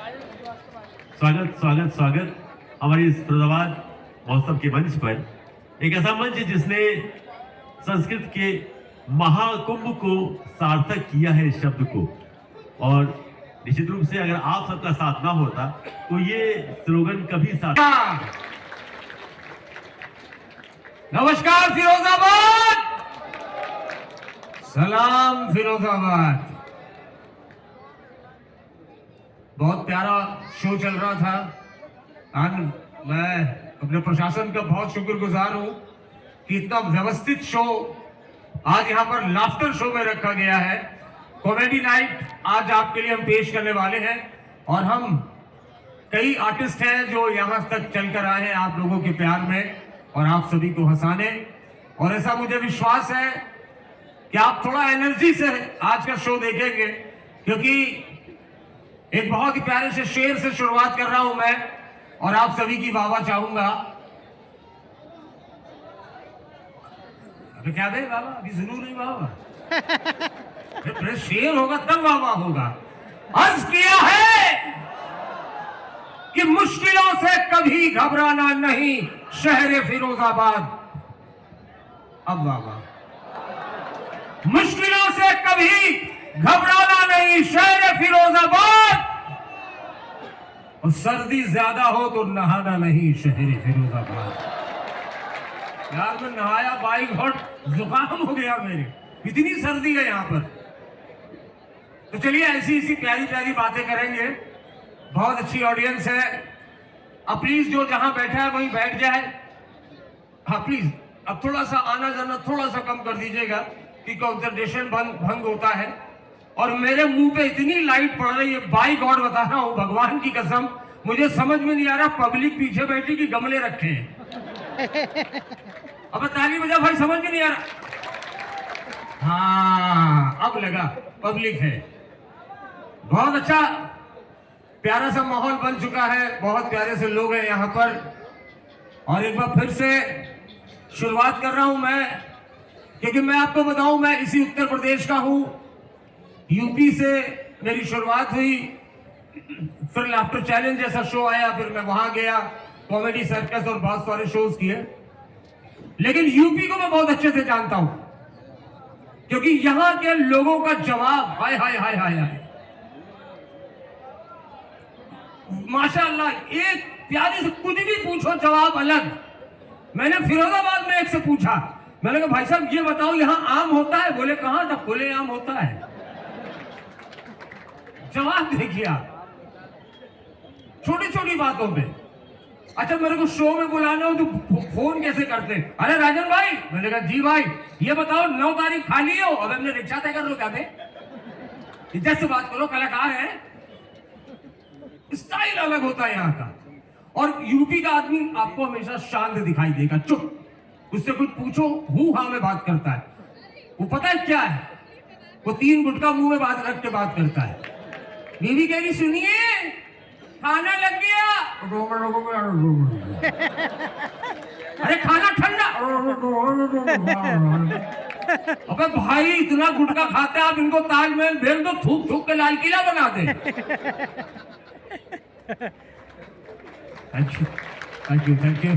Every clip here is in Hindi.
स्वागत स्वागत स्वागत हमारी इस फिरोजाबाद महोत्सव के मंच पर। एक ऐसा मंच जिसने संस्कृत के महाकुंभ को सार्थक किया है इस शब्द को, और निश्चित रूप से अगर आप सबका साथ ना होता तो ये स्लोगन कभी सार्थक। नमस्कार फिरोजाबाद, सलाम फिरोजाबाद। बहुत प्यारा शो चल रहा था। आज मैं अपने प्रशासन का बहुत शुक्रगुजार हूं कि इतना व्यवस्थित शो आज यहां पर लाफ्टर शो में रखा गया है। कॉमेडी नाइट आज आपके लिए हम पेश करने वाले हैं, और हम कई आर्टिस्ट हैं जो यहां तक चलकर आए हैं आप लोगों के प्यार में और आप सभी को हंसाने। और ऐसा मुझे विश्वास है कि आप थोड़ा एनर्जी से आज का शो देखेंगे, क्योंकि एक बहुत ही प्यारे से शेर से शुरुआत कर रहा हूं मैं, और आप सभी की वाह वाह चाहूंगा। अभी क्या दे वाह वाह, अभी जरूर नहीं वाह वाह, शेर होगा तब वाह वाह होगा। अर्ज किया है कि मुश्किलों से कभी घबराना नहीं शहर फिरोजाबाद। अब वाह वाह। मुश्किलों से कभी घबराना नहीं शहर फिरोजाबाद, और सर्दी ज्यादा हो तो नहाना नहीं शहर फिरोजाबाद। यार मैं नहाया, बाइक हट, जुकाम हो गया मेरे, इतनी सर्दी है यहाँ पर। तो चलिए ऐसी ऐसी प्यारी प्यारी बातें करेंगे। बहुत अच्छी ऑडियंस है। अब प्लीज जो जहां बैठा है वहीं बैठ जाए। हाँ प्लीज, अब थोड़ा सा आना जाना थोड़ा सा कम कर दीजिएगा कि कंसंट्रेशन भंग होता है। और मेरे मुंह पे इतनी लाइट पड़ रही है, बाई गॉड बता रहा हूं, भगवान की कसम मुझे समझ में नहीं आ रहा पब्लिक पीछे बैठी कि गमले रखे हैं। अब ताली बजा भाई, समझ में नहीं आ रहा। हाँ अब लगा पब्लिक है। बहुत अच्छा प्यारा सा माहौल बन चुका है, बहुत प्यारे से लोग हैं यहाँ पर। और एक बार फिर से शुरुआत कर रहा हूं मैं, क्योंकि मैं आपको बताऊं मैं इसी उत्तर प्रदेश का हूं। यूपी से मेरी शुरुआत हुई, फिर लाफ्टर चैलेंज जैसा शो आया, फिर मैं वहां गया, कॉमेडी सर्कस और बहुत सारे शोज किए। लेकिन यूपी को मैं बहुत अच्छे से जानता हूं, क्योंकि यहां के लोगों का जवाब हाय हाय हाय हाय हाय माशाअल्लाह, एक प्यारी से कुछ भी पूछो जवाब अलग। मैंने फिरोजाबाद में एक से पूछा, मैंने कहा भाई साहब ये बताओ यहाँ आम होता है? बोले कहां था? खुले आम होता है। जवाब देखिए आप, छोटी छोटी बातों पे। अच्छा मेरे को शो में बुलाना हो तो फोन कैसे करते? अरे राजन भाई, मैंने कहा जी भाई, ये बताओ 9 तारीख खाली हो? अब हमने रिक्शा तय कर लो क्या? इज्जत से बात करो, कलाकार है। स्टाइल अलग होता है यहाँ का। और यूपी का आदमी आपको हमेशा शांत दिखाई देगा, चुप। उससे कुछ पूछो हूं हाँ में बात करता है। वो पता है क्या है, वो 3 गुटका मुंह में बात रख के बात करता है। बीवी कह रही सुनिए खाना लग गया, अरे खाना ठंडा। अबे भाई इतना गुटखा खाते हैं आप, इनको ताजमहल भेज दो, थूक थूक के लाल किला बना दे। Thank you thank you thank you.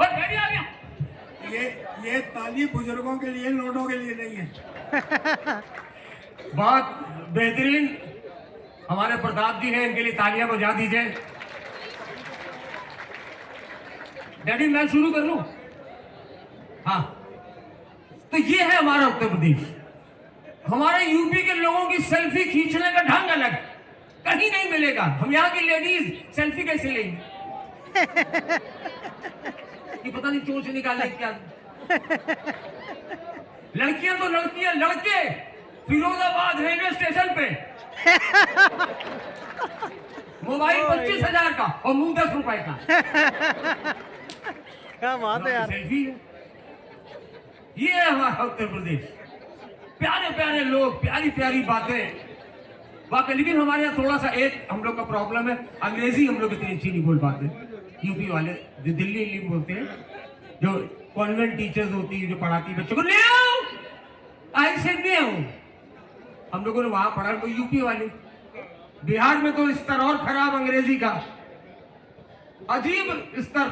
आ गया। ये ताली बुजुर्गों के लिए, नोटों के लिए नहीं है। बहुत बेहतरीन हमारे प्रताप जी हैं, इनके लिए तालियां बजा दीजिए। डैडी मैं शुरू कर लूं? हाँ, तो ये है हमारा उत्तर प्रदेश। हमारे यूपी के लोगों की सेल्फी खींचने का ढंग अलग, कहीं नहीं मिलेगा। हम यहाँ की लेडीज सेल्फी कैसे लेंगे? ये पता नहीं चोच निकालने क्या। लड़कियां तो लड़कियां, लड़के फिरोजाबाद रेलवे स्टेशन पे मोबाइल 25,000 का और मुंह 10 रुपए का। क्या बात है यार। सेल्फी है। ये है हमारा उत्तर प्रदेश। प्यारे प्यारे लोग, प्यारी प्यारी बातें वाकई। लेकिन हमारे यहाँ थोड़ा सा एक हम लोग का प्रॉब्लम है, अंग्रेजी हम लोग इतनी अच्छी नहीं बोल पाते। यूपी वाले जो दिल्ली बोलते हैं, जो कॉन्वेंट टीचर्स होती है जो पढ़ाती बच्चों को, ले आओ आई से ले आओ। हम लोगों ने वहां पढ़ा, तो यूपी वाले। बिहार में तो स्तर और खराब अंग्रेजी का, अजीब स्तर।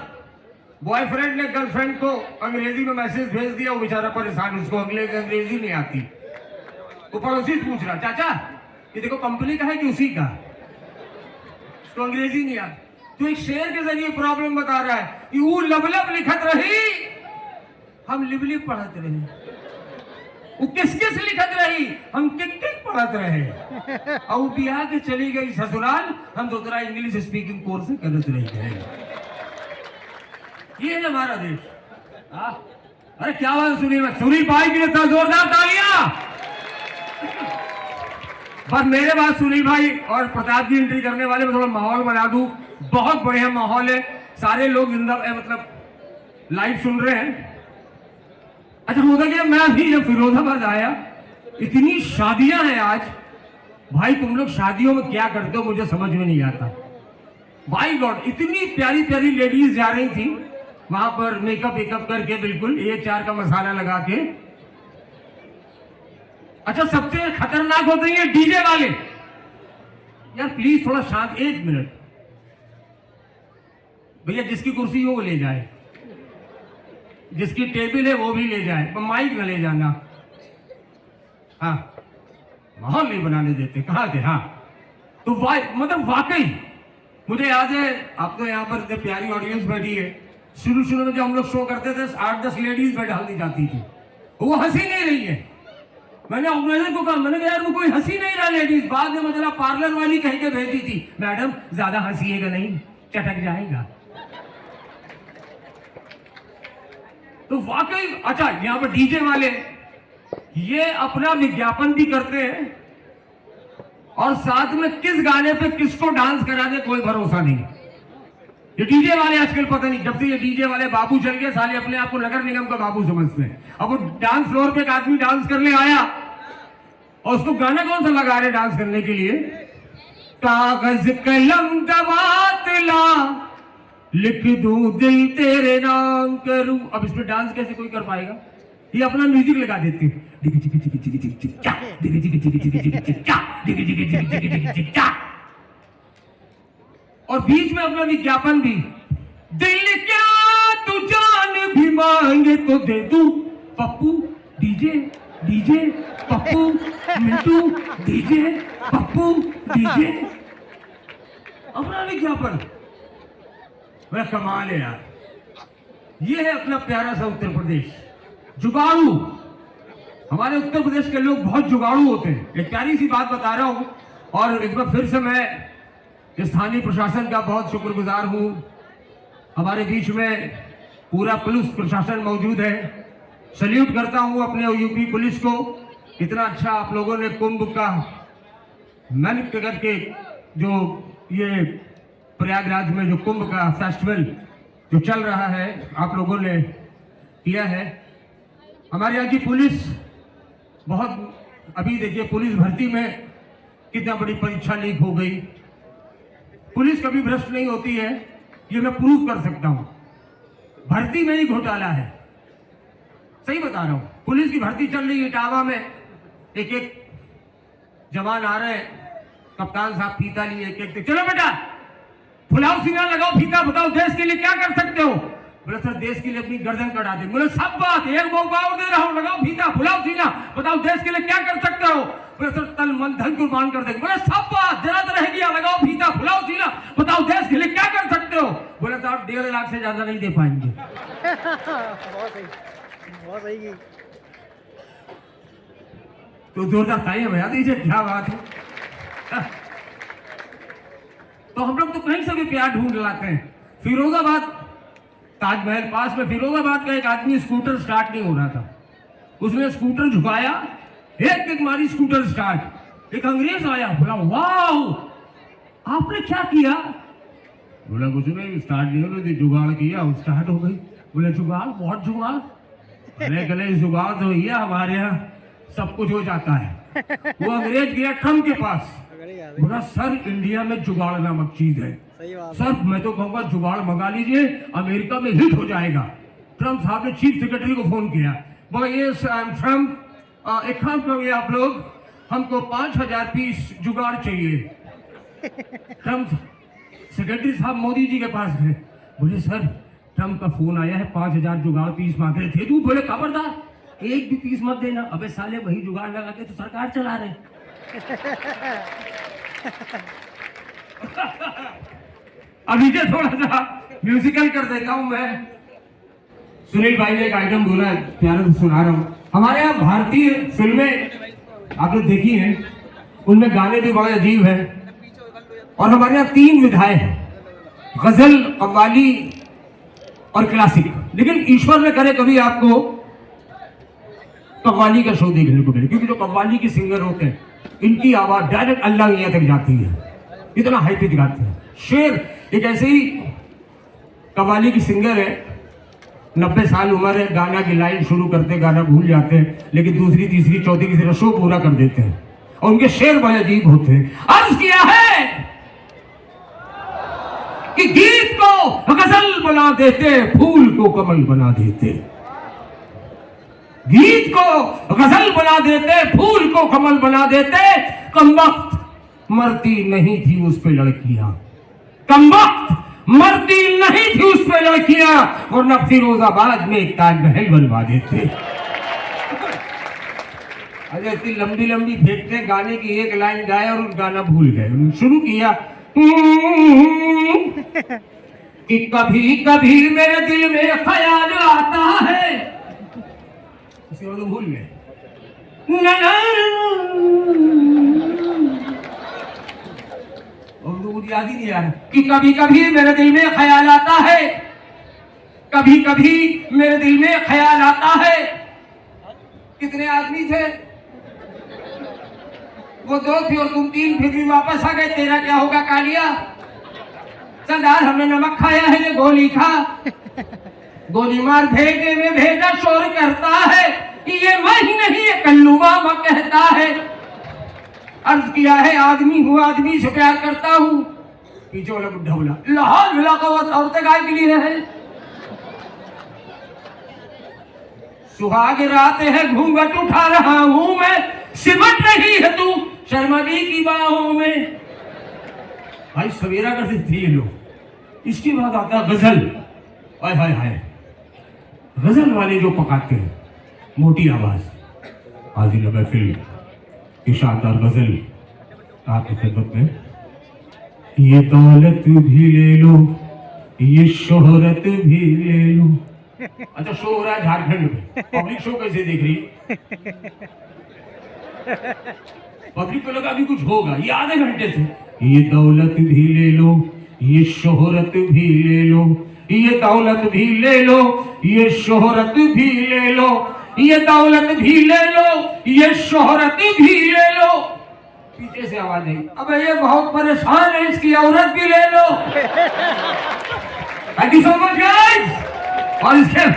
बॉयफ्रेंड ने गर्लफ्रेंड को अंग्रेजी में मैसेज भेज दिया, वो बेचारा परेशान, उसको अंग्रेजी नहीं आती। वो पड़ोसी से पूछ रहा, चाचा ये देखो कंपनी का है कि उसी का, उसको अंग्रेजी नहीं आती। तो एक शेर के जरिए प्रॉब्लम बता रहा है कि वो लबलब लिखत रही, हम लिबलिब पढ़त रहे। वो किस किस लिखत रही, हम किक किक पढ़त रहे। और वो बिहार के चली गई ससुराल, हम दूसरा इंग्लिश स्पीकिंग कोर्स करत रहे। ये है हमारा देश। अरे क्या बात सुनील भाई के लिए जोरदार तालियां। बस मेरे बाद सुनील भाई और प्रताप जी एंट्री करने वाले, मैं थोड़ा माहौल बना दूं। बहुत बढ़िया माहौल है, सारे लोग जिंदा मतलब लाइव सुन रहे हैं। अच्छा होता क्या, मैं अभी जब फिरोजाबाद आया, इतनी शादियां हैं आज। भाई तुम लोग शादियों में क्या करते हो मुझे समझ में नहीं आता। भाई गॉड, इतनी प्यारी प्यारी लेडीज जा रही थी वहां पर मेकअप वेकअप करके, बिल्कुल 1-4 का मसाला लगा के। अच्छा सबसे खतरनाक होते हैं ये डीजे वाले। यार प्लीज थोड़ा शांत, 1 मिनट भैया, जिसकी कुर्सी हो वो ले जाए, जिसकी टेबल है वो भी ले जाए, माइक न ले जाना। हाँ माहौल नहीं बनाने देते, कहा थे। हाँ तो मतलब वाकई मुझे याद है, आप तो यहाँ पर प्यारी ऑडियंस बैठी है, शुरू में जब हम लोग शो करते थे 8-10 लेडीज बैठ दी जाती थी, वो हंसी नहीं रही है। मैंने ऑर्गेनाइजर को कहा, मैंने कहा यार वो कोई हंसी नहीं रहा लेडीज। बाद में मतलब पार्लर वाली कह के भेजी थी, मैडम ज्यादा हंसीएगा नहीं, चटक जाएगा। तो वाकई अच्छा, यहाँ पर डीजे वाले ये अपना विज्ञापन भी करते हैं और साथ में किस गाने पे किसको डांस करा दे कोई भरोसा नहीं। ये डीजे वाले आजकल पता नहीं, जब से ये डीजे वाले बाबू चल गए, साले अपने आप को नगर निगम का बाबू समझते हैं। अब वो डांस फ्लोर पे एक आदमी डांस करने आया और उसको गाना कौन सा लगा रहे डांस करने के लिए, कागज कलम दवात ला, लिख दूं दिल तेरे नाम करूं। अब इसमें डांस कैसे कोई कर पाएगा, ये अपना म्यूजिक लगा देते हैं, और बीच में अपना विज्ञापन भी, दिल क्या तू जान भी मांगे तो दे दूं, Pappu DJ DJ Pappu, Mintu DJ Pappu DJ, अपना विज्ञापन। बड़ा कमाल है यार, ये है अपना प्यारा सा उत्तर प्रदेश। जुगाड़ू, हमारे उत्तर प्रदेश के लोग बहुत जुगाड़ू होते हैं। एक प्यारी सी बात बता रहा हूं, और एक बार फिर से मैं स्थानीय प्रशासन का बहुत शुक्रगुजार हूं। हमारे बीच में पूरा पुलिस प्रशासन मौजूद है, सल्यूट करता हूं अपने यूपी पुलिस को। इतना अच्छा आप लोगों ने कुंभ का मेहनत करके, जो ये प्रयागराज में जो कुंभ का फेस्टिवल जो चल रहा है, आप लोगों ने किया है। हमारे यहाँ की पुलिस बहुत, अभी देखिए पुलिस भर्ती में कितना बड़ी परीक्षा लीक हो गई। पुलिस कभी भ्रष्ट नहीं होती है, ये मैं प्रूव कर सकता हूं। भर्ती में ही घोटाला है, सही बता रहा हूं। पुलिस की भर्ती चल रही है इटावा में, एक एक जवान आ रहे हैं, कप्तान साहब फीता लिए, एक चलो बेटा फुलाओ सीना लगाओ फीता, बताओ देश के लिए क्या कर सकते हो। बोले सर देश के लिए अपनी गर्दन कटा दे। बोले सब बात, एक मौका और दे रहा हूं, लगाओ फीता फुलाओ सीना, बताओ देश के लिए क्या कर सकते हो। बोले सर तन मन धन कुर्बान कर देंगे। बोले सब बात, जरा तो रह गया, लगाओ फीता फुलाओ सीना, बताओ देश के लिए क्या कर सकते हो। बोले साहब 1.5 लाख से ज्यादा नहीं दे पाएंगे। बहुत सही। तो जोरदार तालियां बजा दीजिए, क्या बात है। तो हम लोग तो कहीं से भी प्यार ढूंढ लाते हैं। फिरोजाबाद ताजमहल पास में फिरोजाबाद का एक आदमी स्कूटर स्टार्ट नहीं हो रहा था, उसने स्कूटर झुकाया, एक मारी स्कूटर स्टार्ट। एक अंग्रेज आया, बोला वाह आपने क्या किया। बोला कुछ नहीं, स्टार्ट नहीं हो रही, जुगाड़ किया स्टार्ट हो गई। बोले जुगाड़, बहुत जुगाड़। अरे गले जुगाड़ तो भैया हमारे यहाँ सब कुछ हो जाता है। वो अंग्रेज गया ट्रम्प के पास, बोला सर इंडिया में जुगाड़ नामक चीज है, सर मैं तो कहूंगा जुगाड़ मंगा लीजिए, अमेरिका में हिट हो जाएगा। ट्रम्प साहब ने चीफ सेक्रेटरी को फोन किया, बोला ये एक काम करोगे आप लोग, हमको 5,000 पीस जुगाड़ चाहिए। ट्रम्प सेक्रेटरी साहब मोदी जी के पास गए, बोले सर ट्रम्प का फोन आया है, 5,000 जुगाड़ पीस मांग रहे थे। तू बोले खबरदार एक भी पीस मत देना। अबे साले वही जुगाड़ लगा के तो सरकार चला रहे। अभी के थोड़ा सा म्यूजिकल कर देता हूं मैं। सुनील भाई ने एक आइटम बोला है, प्यारे से सुना रहा हूं। हमारे यहाँ भारतीय फिल्में आपने देखी हैं, उनमें गाने भी बड़े अजीब हैं। और हमारे यहाँ 3 विधाएं हैं, गजल, कव्वाली और क्लासिक। लेकिन ईश्वर ने करे कभी आपको कव्वाली का शो देखने को मिले, क्योंकि जो कव्वाली के सिंगर होते हैं इनकी आवाज डायरेक्ट अल्लाह की तक जाती है, इतना हाई पिच गाते हैं। शेर एक ऐसे ही कव्वाली की सिंगर है, 90 साल उम्र है, गाना की लाइन शुरू करते गाना भूल जाते हैं, लेकिन दूसरी तीसरी चौथी की तरह शो पूरा कर देते हैं। और उनके शेर बड़े अजीब होते हैं। अर्ज किया है कि गीत को गजल बना देते, फूल को कमल बना देते। गीत को गजल बना देते, फूल को कमल बना देते। कमबख्त मरती नहीं थी उस पे लड़कियां, कमबख्त मरती नहीं थी उस पे लड़कियां, वरना फिरोजाबाद में एक ताजमहल बनवा देते। अरे इतनी लंबी लंबी फेंकते गाने की, एक लाइन गाए और गाना भूल गए। शुरू किया कि कभी कभी मेरे दिल में ख्याल आता है, उसके बाद भूल गए। और तो याद ही नहीं आ रहा कि कभी कभी मेरे दिल में ख्याल आता है, कभी कभी मेरे दिल में ख्याल आता है। कितने आदमी थे? वो 2 थी और तुम 3, फिर भी वापस आ गए। तेरा क्या होगा कालिया? सरदार हमने नमक खाया है, ये गोली खा। गोली मार भेजे में भेजा शोर करता है, ये मैं ही नहीं ये कल्लू मामा कहता है। अर्ज किया है आदमी हूँ, आदमी से प्यार करता हूँ। पीछे वाला बुढ़ा बोला लाहौल इलाका औरतें गाय के लिए है। सुहाग रात है घूंघट उठा रहा हूँ मैं, सिमट रही है तू शर्मदी की बाहों में। भाई सवेरा कर थे ये लोग। इसके बाद आता गजल। हाय हाय हाय, गजल वाले जो पकाते हैं मोटी आवाज, हाजिर महफिल की शानदार गजल आपकी खिदमत में। ये दौलत भी ले लो, ये शोहरत भी ले लो। अच्छा शो हो रहा है झारखंड में, पब्लिक शो कैसे देख रही? पब्लिक को लगा अभी कुछ होगा, ये आधे घंटे से। ये दौलत भी ले लो, ये शोहरत भी ले लो, ये दौलत भी ले लो, ये शोहरत भी ले लो, ये दौलत भी ले लो, ये शोहरत भी ले लो। पीछे से आवाज आई, अबे ये बहुत परेशान है, इसकी औरत भी ले लो। Thank you so much guys. और इसके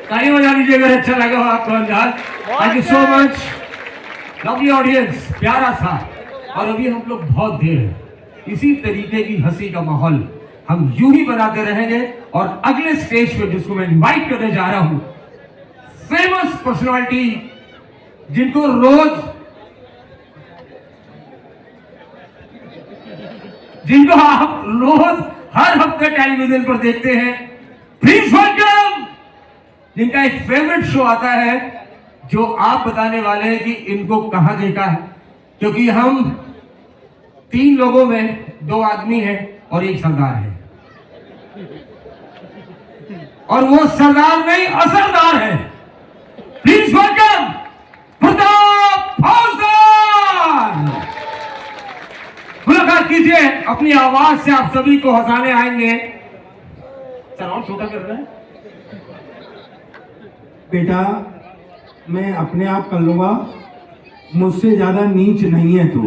ताली बजा दीजिए अगर अच्छा लगा हो आपको अंदाज। Thank you so much, lovely audience, प्यारा था। और अभी हम लोग बहुत देर इसी तरीके की हंसी का माहौल हम यूं ही बनाते रहेंगे। और अगले स्टेज पे जिसको मैं इनवाइट करने जा रहा हूं, फेमस पर्सनालिटी जिनको आप रोज हर हफ्ते टेलीविजन पर देखते हैं। प्लीज वेलकम, जिनका एक फेवरेट शो आता है जो आप बताने वाले हैं कि इनको कहां देखा है। क्योंकि हम 3 लोगों में 2 आदमी हैं और 1 सरदार है, और वो सरदार नहीं असरदार है। प्लीज वेलकम प्रताप फौजदार। मुलाकात कीजिए, अपनी आवाज से आप सभी को हंसाने आएंगे। सर और छोटा कर रहे हैं बेटा, मैं अपने आप कर लूंगा, मुझसे ज्यादा नीच नहीं है तू।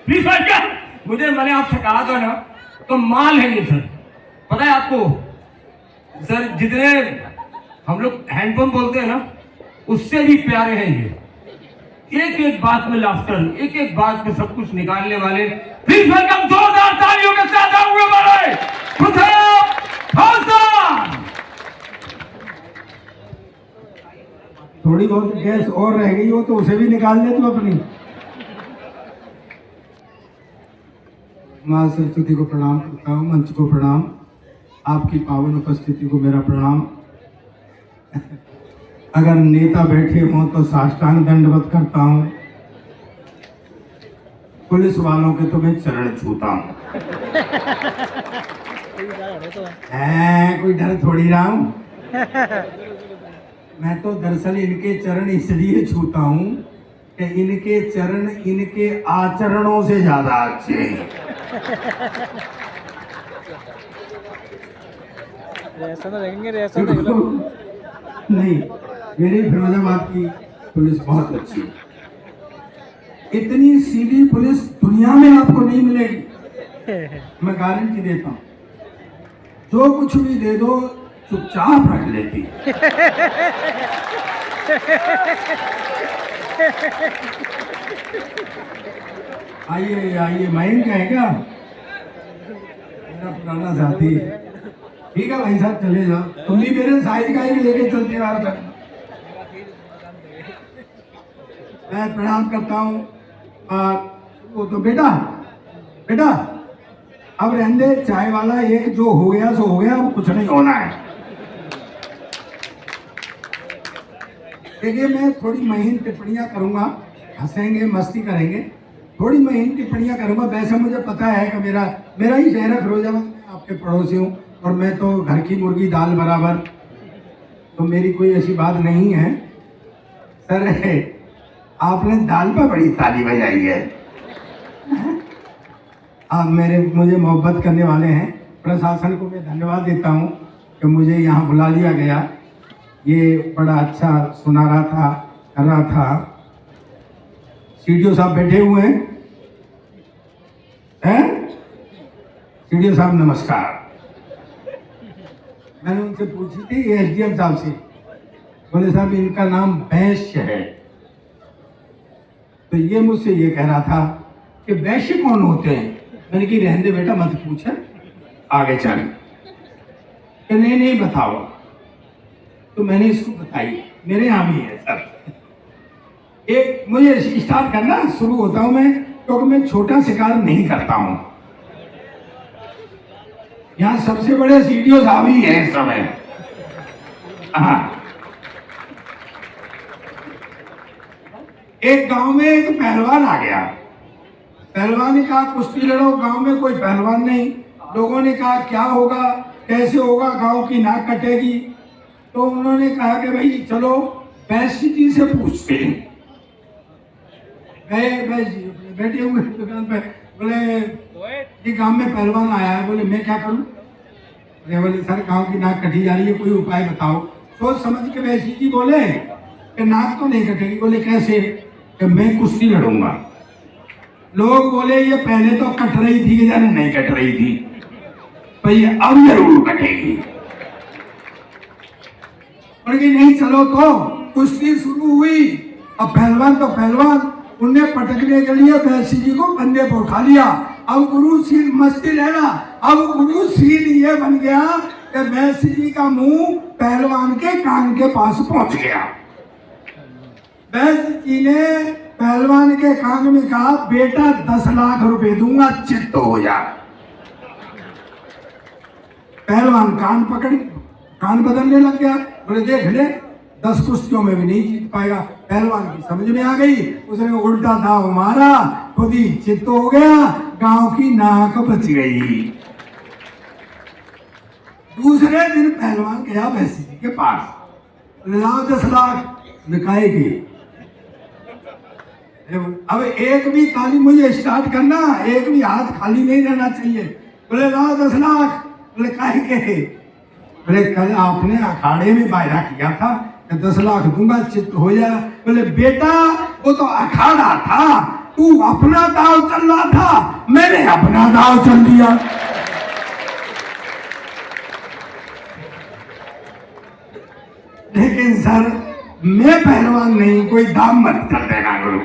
Please welcome. मुझे मैंने आपसे कहा था ना, तो माल है ये सर। पता है आपको सर, जितने हम लोग हैंडपंप बोलते हैं ना, उससे भी प्यारे हैं ये। एक एक बात में लाफ्टर, एक एक बात में सब कुछ निकालने वाले। प्लीज वेलकम जोरदार तालियों के साथ आगे वाले प्रताप फौजदार। थोड़ी बहुत गैस और रह गई हो तो उसे भी निकाल ले तू अपनी। माँ सरस्वती को प्रणाम करता हूँ, मंच को प्रणाम, आपकी पावन उपस्थिति को मेरा प्रणाम। अगर नेता बैठे हों तो साष्टांग दंडवत करता हूँ, पुलिस वालों के तो मैं चरण छूता हूँ। कोई डर थोड़ी रहा हूँ। मैं तो दरअसल इनके चरण इसलिए छूता हूँ कि इनके चरण इनके आचरणों से ज्यादा अच्छे हैं। नहीं, मेरी फिरोजाबाद की पुलिस बहुत अच्छी है। इतनी सीधी पुलिस दुनिया में आपको नहीं मिलेगी, मैं गारंटी देता हूँ। जो कुछ भी दे दो चुपचाप रख लेती है। आइए आइए, मयंक है क्या? मेरा पुराना साथी। ठीक है भाई साहब, चले जाओ। तुम भी मेरे साइज का ही लेके चलते आ रहा। मैं प्रणाम करता हूँ। वो तो बेटा बेटा अब रहने दे, चाय वाला एक जो हो गया सो हो गया, अब कुछ नहीं होना है। देखिए, मैं थोड़ी महीन टिप्पणियां करूंगा, हंसेंगे मस्ती करेंगे, थोड़ी महीन टिप्पणियां करूंगा। वैसे मुझे पता है कि मेरा ही शहर है फिरोजाबाद, मैं आपके पड़ोसी हूँ और मैं तो घर की मुर्गी दाल बराबर, तो मेरी कोई ऐसी बात नहीं है। सर, आपने दाल पर बड़ी ताली बजाई है। आप मुझे मोहब्बत करने वाले हैं। प्रशासन को मैं धन्यवाद देता हूँ कि मुझे यहाँ बुला लिया गया। ये बड़ा अच्छा सुना रहा था, कर रहा था। सीडीओ साहब बैठे हुए हैं? सीडीओ साहब नमस्कार। मैंने उनसे पूछी थी एसडीएम साहब से, बोले साहब इनका नाम वैश्य है। तो ये मुझसे ये कह रहा था कि वैश्य कौन होते हैं। मैंने कहा रहने दे बेटा, मत पूछ, आगे चल। नहीं बताओ। तो मैंने इसको बताई, मेरे यहाँ भी है सर। एक मुझे स्टार्ट करना शुरू होता हूं मैं, क्योंकि मैं छोटा शिकार नहीं करता हूं। यहाँ सबसे बड़े सीडीओ साहब ही है इस समय। हाँ, एक गांव में एक पहलवान आ गया। पहलवान ने कहा कुश्ती लड़ो। गांव में कोई पहलवान नहीं। लोगों ने कहा क्या होगा, कैसे होगा, गांव की नाक कटेगी। तो उन्होंने कहा कि भाई चलो वैश्य जी से पूछते हैं। बैठे हुए दुकान पे, बोले जी गांव में पहलवान आया है। बोले मैं क्या करूं? बोले सर गांव की नाक कटी जा रही है, कोई उपाय बताओ। सोच समझ के वैश्य जी बोले कि नाक तो नहीं कटेगी। बोले कैसे? कि मैं कुश्ती लड़ूंगा। लोग बोले ये पहले तो कट रही थी या नहीं कट रही थी, पर ये अब जरूर कटेगी। नहीं चलो, तो कुश्ती शुरू हुई। अब पहलवान तो पहलवान, उनने पटकने के लिए वैश्य जी को कंधे पर उठा लिया। अब गुरु सीन मस्ती लेना। अब गुरु सीन ये बन गया कि वैश्य जी का मुंह पहलवान के कान के पास पहुंच गया। वैश्य जी ने पहलवान के कान में कहा बेटा 10 लाख रुपए दूंगा, चित्त हो जा। पहलवान कान बदलने लग गया। बोले देख ले, 10 कुश्तियों में भी नहीं जीत पाएगा। पहलवान की समझ में आ गई, उसने उल्टा दाव मारा, खुद ही चित्त हो गया, गांव की नाक बच गई। दूसरे दिन पहलवान गया वैश्य जी के पास, लाओ 10 लाख निकायेगी। अब एक भी ताली मुझे स्टार्ट करना, एक भी हाथ खाली नहीं रहना चाहिए। बोले लाओ 10 लाख। बोले काहे के? बोले कल आपने अखाड़े में वायदा किया था 10 लाख दूंगा, चित्त हो जाए। बोले बेटा वो तो अखाड़ा था, तू अपना दाव चल रहा था, मैंने अपना दाव चल दिया। लेकिन सर मैं पहलवान नहीं, कोई दाम मत कर देना गुरु।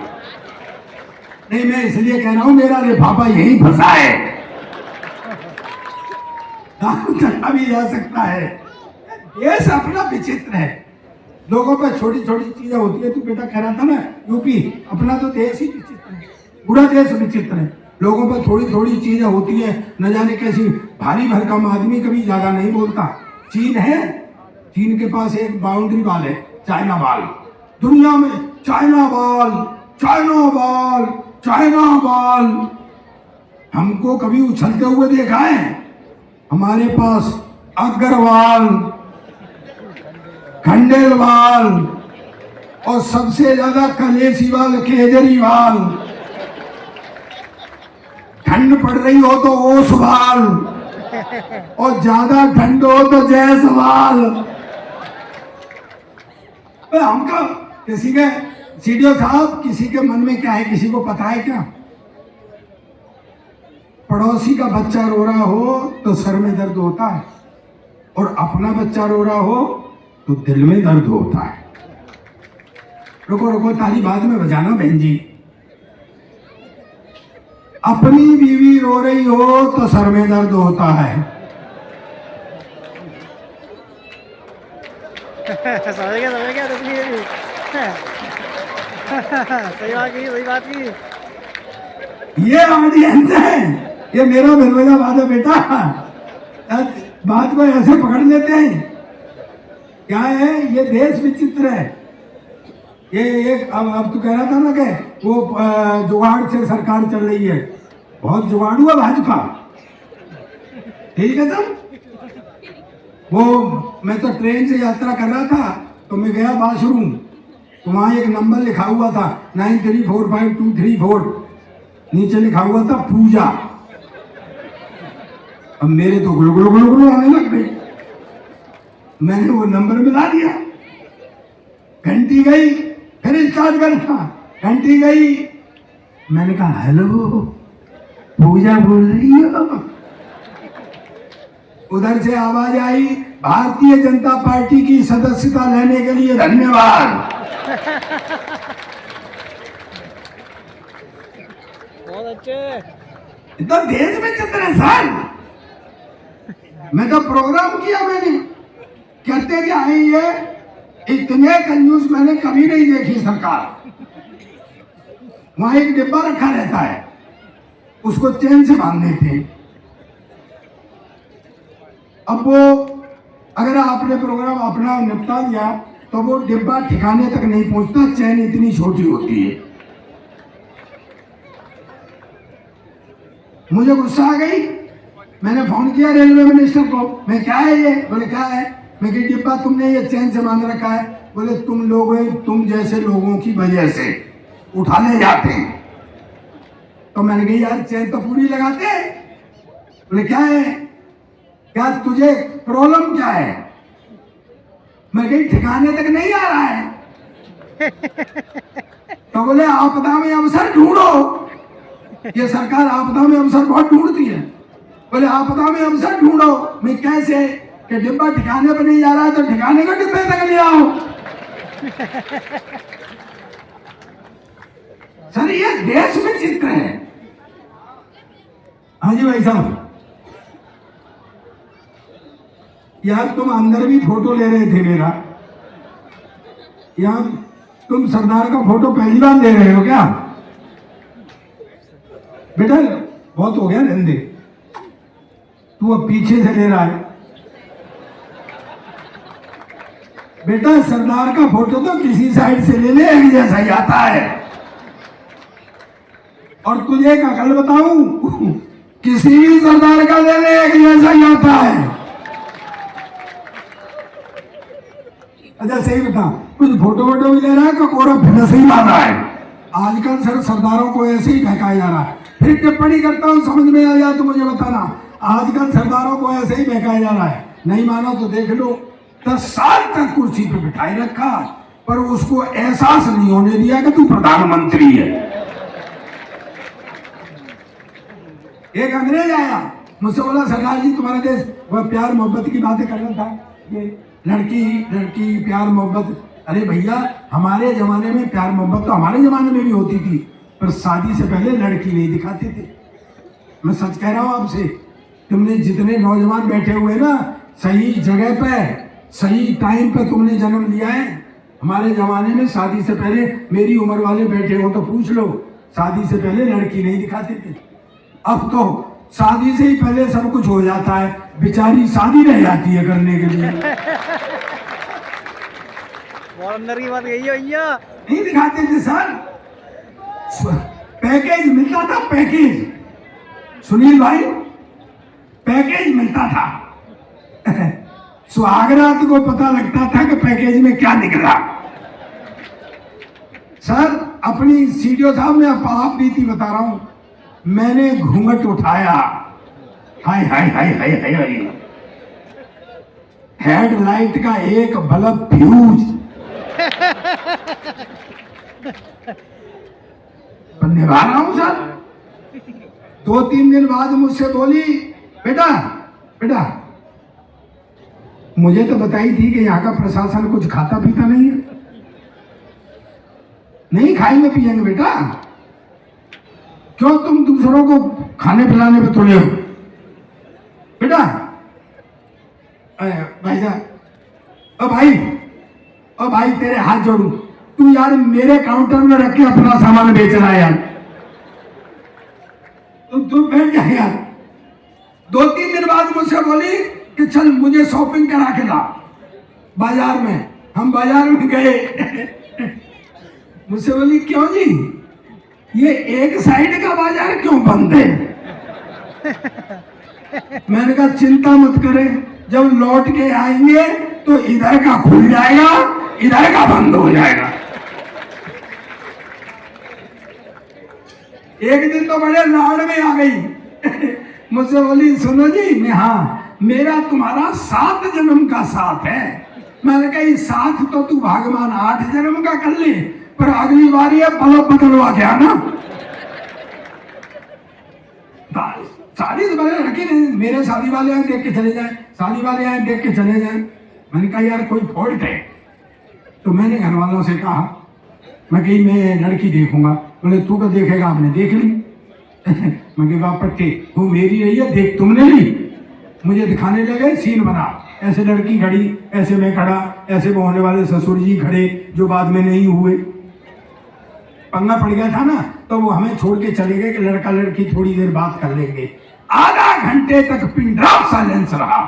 नहीं, मैं इसलिए कह रहा हूं मेरा लिफाफा यही फंसा है, दाम चला भी जा सकता है। देश अपना विचित्र है। लोगों पर छोटी छोटी चीजें होती है। तू बेटा कह रहा था ना यूपी, अपना तो देश ही विचित्र है, पूरा देश विचित्र है। लोगों पर थोड़ी थोड़ी चीजें होती है, न जाने कैसी। भारी भरकम आदमी कभी ज्यादा नहीं बोलता। चीन है, चीन के पास एक बाउंड्री वाल है, चाइना वाल। दुनिया में चाइना वाल, चाइना वाल, चाइना वाल। हमको कभी उछलते हुए देखा है? हमारे पास अग्रवाल, खंडेलवाल और सबसे ज्यादा कलेसीवाल केजरीवाल। ठंड पड़ रही हो तो ओसवाल और ज्यादा ठंड हो तो जायसवाल। हमका किसी के सीडीओ साहब, किसी के मन में क्या है किसी को पता है क्या? पड़ोसी का बच्चा रो रहा हो तो सर में दर्द होता है, और अपना बच्चा रो रहा हो तो दिल में दर्द होता है। रुको रुको, ताली बाद में बजाना बहन जी। अपनी बीवी रो रही हो तो सर में दर्द होता है। समझ गया तस्वीर भी। सही बात की। ये ऑडियंस है, ये मेरा मिर्जाबाद है बेटा। बात को ऐसे पकड़ लेते हैं। क्या है, ये देश विचित्र है। ये एक अब तू कह रहा था ना कि वो जुगाड़ से सरकार चल रही है। बहुत जुगाड़ हुआ भाजपा, ठीक है सर। वो मैं तो ट्रेन से यात्रा कर रहा था तो मैं गया बाथरूम, तो वहां एक नंबर लिखा हुआ था 93452234, नीचे लिखा हुआ था पूजा। अब मेरे तो गुलगुल गुलगुल आने लग गई। मैंने वो नंबर मिला दिया। घंटी गई, फिर स्टार्ट करना। घंटी गई, मैंने कहा हेलो पूजा बोल रही हो? उधर से आवाज आई, भारतीय जनता पार्टी की सदस्यता लेने के लिए धन्यवाद। बहुत अच्छे। तो देश में चित्र है सर। मैं तो प्रोग्राम किया, मैंने कहते क्या है ये, इतने कंजूस मैंने कभी नहीं देखी सरकार। वहां एक डिब्बा रखा रहता है, उसको चेन से बांध देते हैं। अब वो अगर आपने प्रोग्राम अपना निपटा लिया तो वो डिब्बा ठिकाने तक नहीं पहुंचता, चेन इतनी छोटी होती है। मुझे गुस्सा आ गई, मैंने फोन किया रेलवे मिनिस्टर को। मैं क्या है ये? बोले क्या है? मैं कि डिब्बा तुमने ये चेन से बांध रखा है। बोले तुम लोग, तुम जैसे लोगों की वजह से उठा ले जाते हैं। तो मैंने कहा यार चेन तो पूरी लगाते हैं। बोले क्या है, क्या तुझे प्रॉब्लम क्या है? मैं कहीं ठिकाने तक नहीं आ रहा है। तो बोले आपदा में अवसर ढूंढो। ये सरकार आपदा में अवसर बहुत ढूंढती है। बोले आपदा में अवसर ढूंढो। मैं कैसे? कि डिब्बा ठिकाने पर नहीं जा रहा है तो ठिकाने का डिब्बे तक ले आओ। सर ये देश में चित्र है। हाँ जी भाई साहब, यार तुम अंदर भी फोटो ले रहे थे मेरा, यार तुम सरदार का फोटो पहली बार ले रहे हो क्या? बेटा बहुत हो गया धंधे, तू अब पीछे से ले रहा है। बेटा सरदार का फोटो तो किसी साइड से ले ले, एक जैसा ही आता है। और तुझे एक अकल बताऊं, किसी भी सरदार का ले ले, एक जैसा ही आता है। अच्छा सही बता, कुछ फोटो वोटो भी ले रहा है, कोरा फिर से ही मारा है। आजकल सर सरदारों को ऐसे ही फेंकाया जा रहा है। फिर टिप्पणी करता हूं, समझ में आ जाए तो मुझे बताना। आजकल सरदारों को ऐसे ही फेंकाया जा रहा है। नहीं मानो तो देख लो, 10 साल तक कुर्सी पे बिठाई रखा, पर उसको एहसास नहीं होने दिया कि तू प्रधानमंत्री है। एक अंग्रेज आया, मुझसे बोला सरदार जी तुम्हारा देश, वह प्यार मोहब्बत की बातें कर रहा था, ये लड़की लड़की प्यार मोहब्बत। अरे भैया हमारे जमाने में प्यार मोहब्बत तो हमारे जमाने में भी होती थी, पर शादी से पहले लड़की नहीं दिखाते थे। मैं सच कह रहा हूं आपसे, तुमने जितने नौजवान बैठे हुए ना, सही जगह पे सही टाइम पे तुमने जन्म लिया है। हमारे जमाने में शादी से पहले, मेरी उम्र वाले बैठे हो तो पूछ लो, शादी से पहले लड़की नहीं दिखाते थे। अब तो शादी से ही पहले सब कुछ हो जाता है, बेचारी शादी रह जाती है करने के लिए। बहुत अंदर की बात यही है भैया। नहीं दिखाते थे सर, पैकेज मिलता था, पैकेज, सुनील भाई, पैकेज मिलता था। सुहागरात को पता लगता था कि पैकेज में क्या निकला। सर अपनी सीडीओ साहब, मैं आप बीती बता रहा हूं, मैंने घूंघट उठाया, हाय हाय हाय हाय हाय हाय, हेडलाइट का एक बल्ब फ्यूज। निभा रहा हूं सर। 2-3 दिन बाद मुझसे बोली, बेटा बेटा, मुझे तो बताई थी कि यहाँ का प्रशासन कुछ खाता पीता नहीं है, नहीं खाएंगे पिएंगे बेटा, क्यों तुम दूसरों को खाने पिलाने पे तुले हो बेटा। भाई साहब, ओ भाई तेरे हाथ जोड़ू, तू यार मेरे काउंटर में रख के अपना सामान बेच रहा है यार, तू बैठ जा यार। 2-3 दिन बाद मुझसे बोली कि चल मुझे शॉपिंग करा के ला बाजार में। हम बाजार में गए, मुझसे बोली क्यों जी, ये एक साइड का बाजार क्यों बंद है? मैंने कहा चिंता मत करें, जब लौट के आएंगे तो इधर का खुल जाएगा, इधर का बंद हो जाएगा। एक दिन तो बड़े लाड़ में आ गई, मुझसे बोली सुनो जी, मैं हाँ, मेरा तुम्हारा 7 जन्म का साथ है। मैंने कहा ये साथ तो तू भगवान 8 जन्म का कर ले, पर अगली बार ये बल्ब बदलवा के आना। शादी से पहले लड़की नहीं, मेरे शादी वाले आए देख के चले जाए, शादी वाले आए देख के चले जाए। मैंने कहा यार कोई फॉल्ट है? तो मैंने घर वालों से कहा, मैं कही मैं लड़की देखूंगा। बोले तू क्या देखेगा, आपने देख ली। मैं कहा पट्टे वो मेरी रही है, देख तुमने ली। मुझे दिखाने लगे सीन बना, ऐसे लड़की खड़ी, ऐसे मैं खड़ा, ऐसे वो होने वाले ससुर जी खड़े जो बाद में नहीं हुए। पंगा पड़ गया था ना, तो वो हमें छोड़ के चले गए कि लड़का लड़की थोड़ी देर बात कर लेंगे। आधा घंटे तक पिन ड्रॉप साइलेंस रहा,